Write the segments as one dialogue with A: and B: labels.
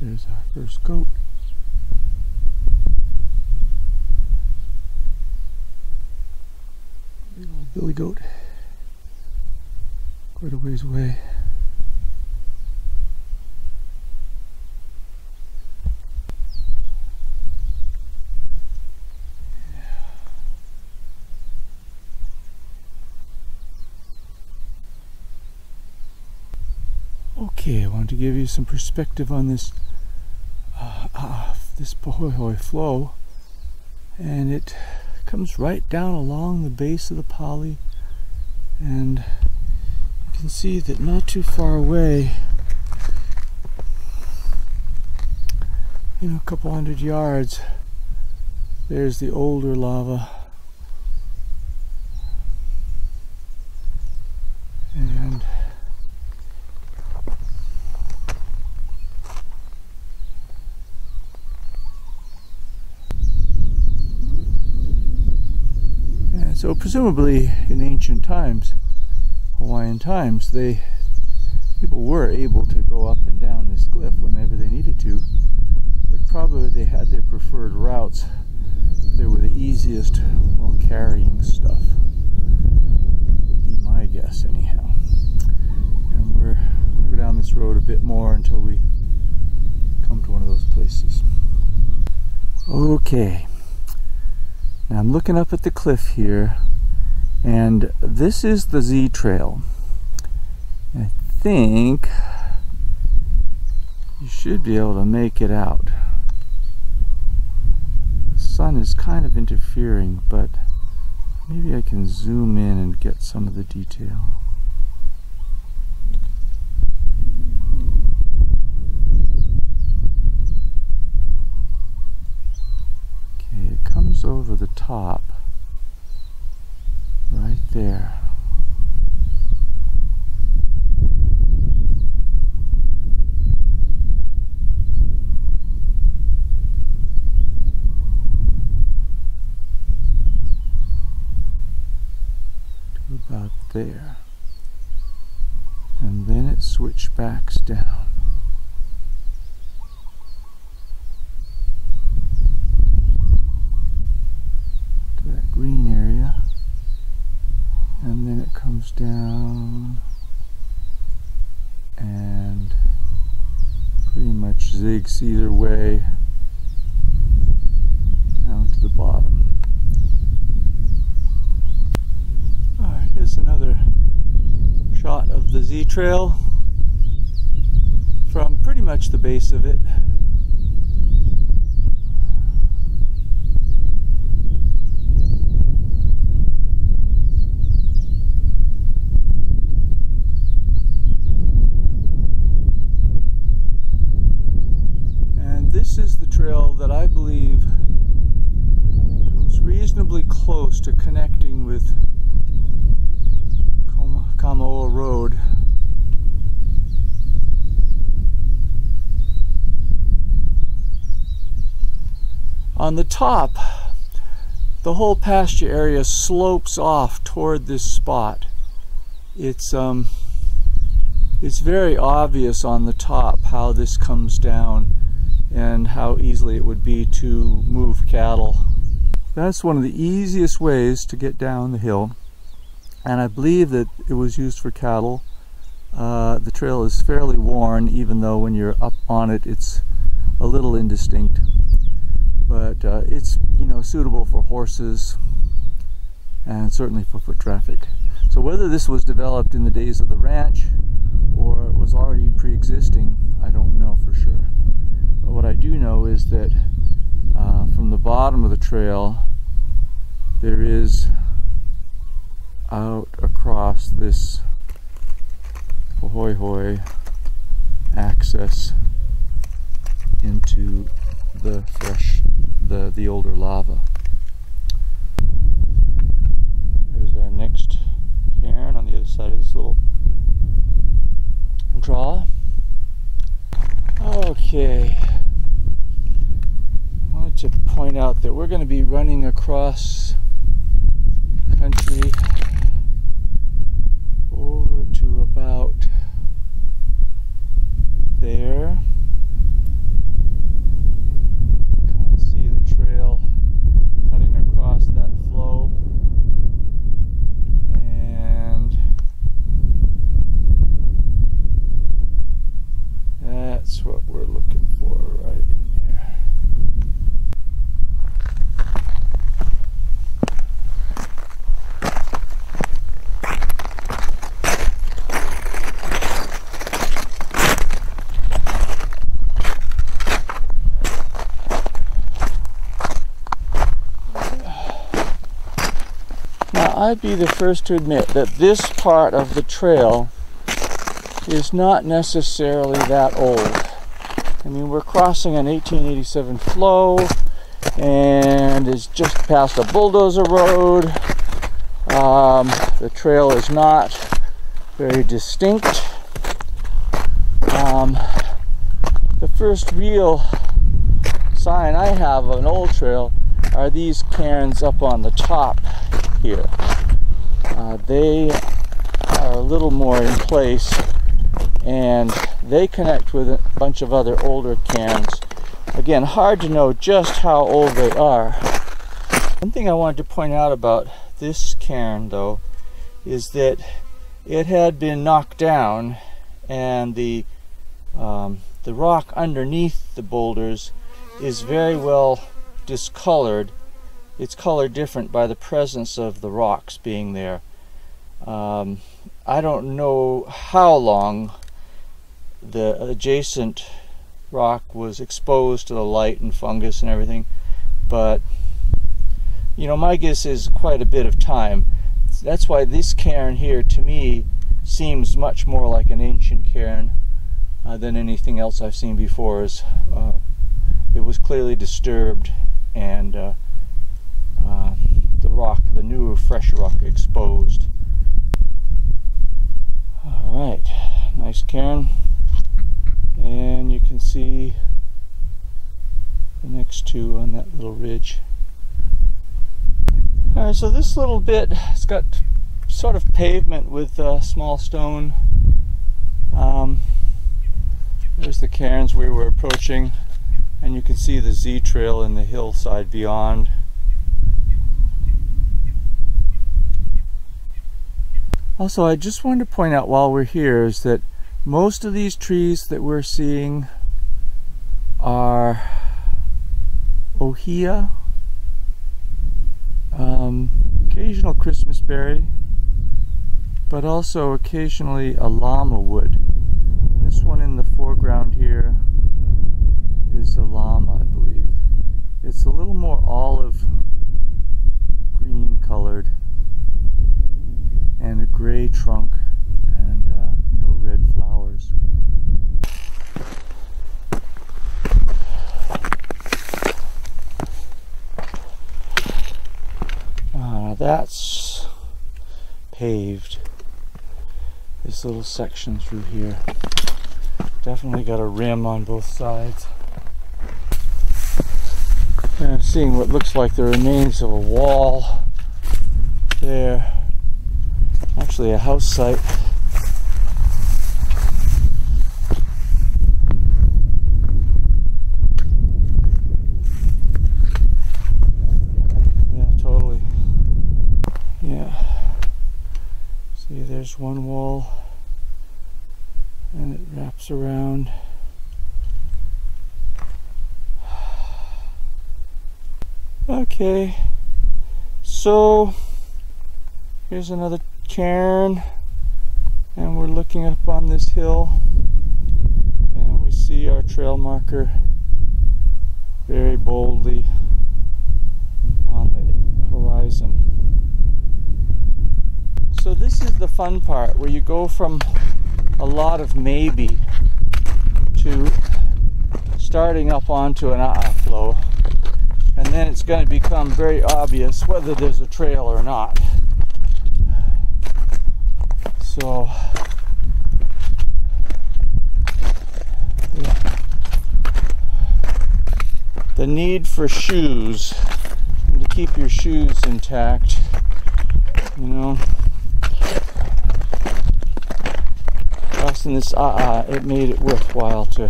A: There's our first goat. Big old billy goat. Quite a ways away. Okay, I wanted to give you some perspective on this this Pahoehoe flow, and it comes right down along the base of the Pali, and you can see that not too far away, a couple hundred yards, there's the older lava, and so presumably in ancient times, Hawaiian times, people were able to go up and down this cliff whenever they needed to, but probably they had their preferred routes. They were the easiest while carrying stuff, would be my guess anyhow. And we're going to go down this road a bit more until we come to one of those places. Okay. Now I'm looking up at the cliff here, and this is the Z Trail. I think you should be able to make it out. The sun is kind of interfering, but maybe I can zoom in and get some of the detail. It comes over the top right there. To about there. And then it switchbacks down. Green area, and then it comes down and pretty much zigs either way down to the bottom. Alright, here's another shot of the Z Trail from pretty much the base of it. This is the trail that I believe comes reasonably close to connecting with Kamaoa Road. On the top, the whole pasture area slopes off toward this spot. It's very obvious on the top how this comes down and how easily it would be to move cattle. That's one of the easiest ways to get down the hill, and I believe that it was used for cattle. The trail is fairly worn, even though when you're up on it it's a little indistinct, but it's suitable for horses and certainly for foot traffic. So whether this was developed in the days of the ranch or it was already pre-existing, I don't know for sure. But what I do know is that from the bottom of the trail there is out across this Pahoehoe access into the older lava. There's our next cairn on the other side of this little draw. Okay, I wanted to point out that we're going to be running across country over to about there, That's what we're looking for right in there. Now, I'd be the first to admit that this part of the trail is not necessarily that old. I mean, we're crossing an 1887 flow, and it's just past a bulldozer road. The trail is not very distinct. The first real sign I have of an old trail are these cairns up on the top here. They are a little more in place, and they connect with a bunch of other older cairns. Again, hard to know just how old they are. One thing I wanted to point out about this cairn, though, is that it had been knocked down, and the rock underneath the boulders is very well discolored. It's colored different by the presence of the rocks being there. I don't know how long the adjacent rock was exposed to the light and fungus and everything, but you know, my guess is quite a bit of time. That's why this cairn here to me seems much more like an ancient cairn than anything else I've seen before. It was clearly disturbed, and the rock, the new fresh rock, exposed. Alright, nice cairn. And you can see the next two on that little ridge. Alright, so this little bit, it's got sort of pavement with small stone. There's the cairns we were approaching, and you can see the Z trail in the hillside beyond. Also, I just wanted to point out while we're here is that most of these trees that we're seeing are ohia, occasional Christmas berry, but also occasionally a llama wood. This one in the foreground here is a llama, I believe. It's a little more olive green colored, and a gray trunk, and no red flowers. That's paved, this little section through here. Definitely got a rim on both sides. And I'm seeing what looks like the remains of a wall there. Actually a house site. Yeah, totally. Yeah. See, there's one wall, and it wraps around. Okay, so here's another cairn, and we're looking up on this hill, and we see our trail marker very boldly on the horizon. So this is the fun part, where you go from a lot of maybe to starting up onto an flow, and then it's going to become very obvious whether there's a trail or not. So the need for shoes, and to keep your shoes intact, you know. Crossing this it made it worthwhile to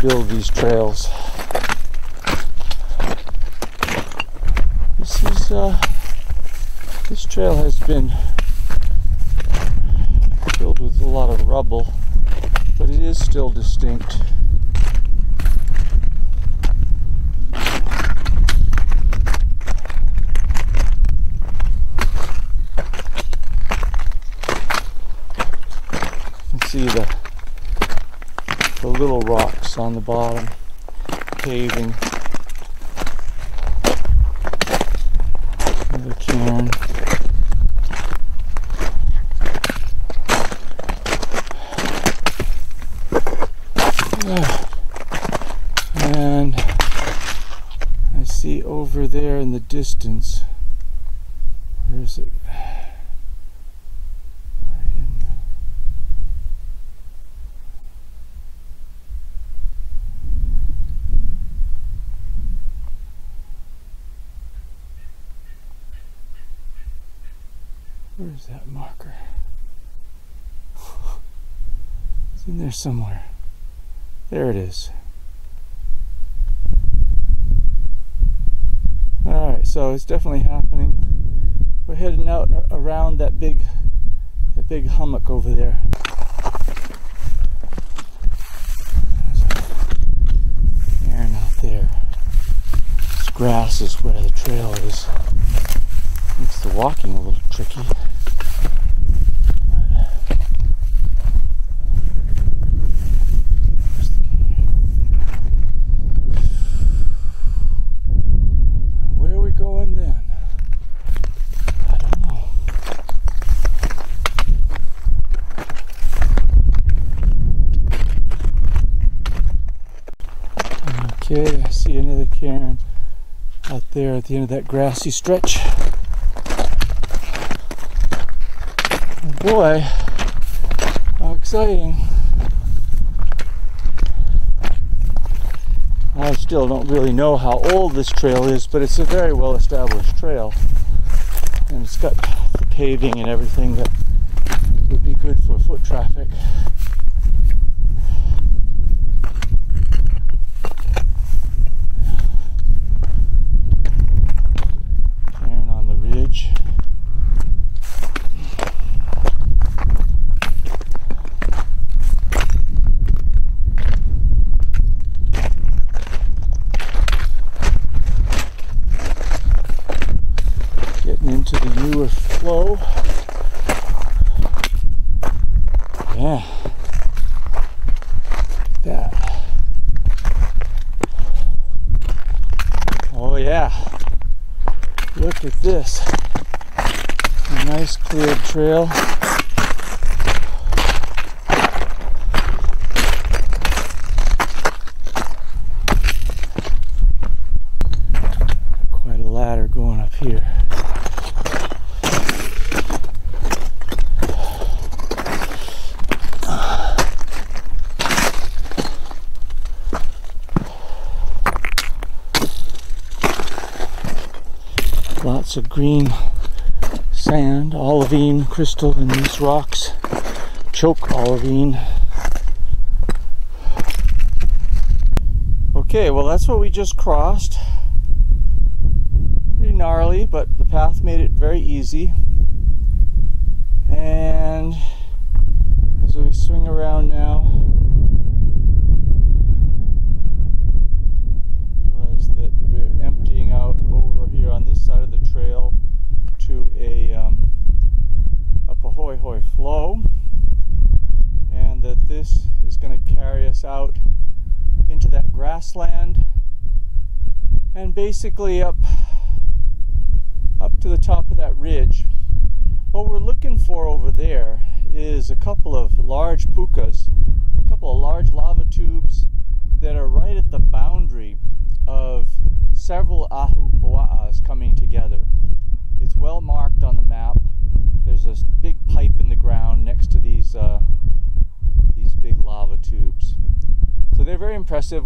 A: build these trails. This trail has been filled with a lot of rubble, but it is still distinct. You can see the little rocks on the bottom, paving. The cairn. And I see over there in the distance, where is it? Where's that marker? It's in there somewhere. There it is. Alright, so it's definitely happening. We're heading out around that big hummock over there. There's a cairn out there. This grass is where the trail is. Makes the walking a little tricky. And where are we going then? I don't know. Okay, I see another cairn out there at the end of that grassy stretch. Boy, how exciting. I still don't really know how old this trail is, but it's a very well established trail. And it's got the paving and everything that would be good for foot traffic. Cairn on the ridge. Into the newer flow. Yeah. That. Oh yeah. Look at this. A nice cleared trail. Quite a ladder going up here. Lots of green sand, olivine crystal in these rocks, choke olivine. Okay, well that's what we just crossed. Pretty gnarly, but the path made it very easy. And as we swing around now, realize that we're emptying out over here on this side of the trail to a Pahoehoe flow, and that this is going to carry us out into that grassland and basically up to the top of that ridge. What we're looking for over there is a couple of large pukas, a couple of large lava tubes that are right at the boundary of several ahupuaas coming together. It's well marked on the map. There's a big pipe in the ground next to these big lava tubes. So they're very impressive.